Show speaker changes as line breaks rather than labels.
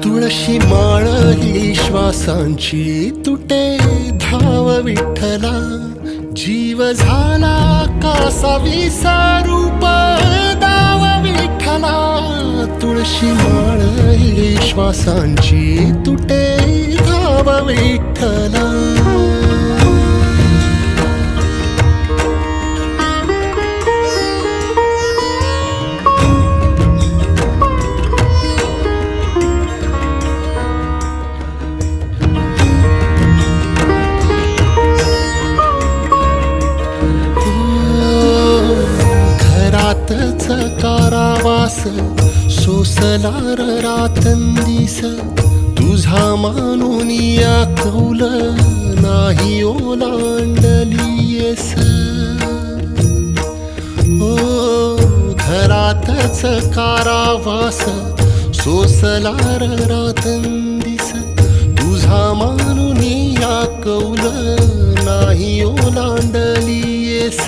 तुळशी माळ ही श्वासांची तुटे धाव विठ्ठला, जीव झाला कासा विसारूप दाव विठ्ठला. तुळशी माळ ही श्वासांची तुटे धाव विठ्ठला. घरातच कारावास सोसला रातंदिस, तुझा मानून या कौल नाही ओलांडलीयस. ओ घरातच कारावास सोसला रातंदिस, तुझा मानून या कौल नाही ओलांडलीयस.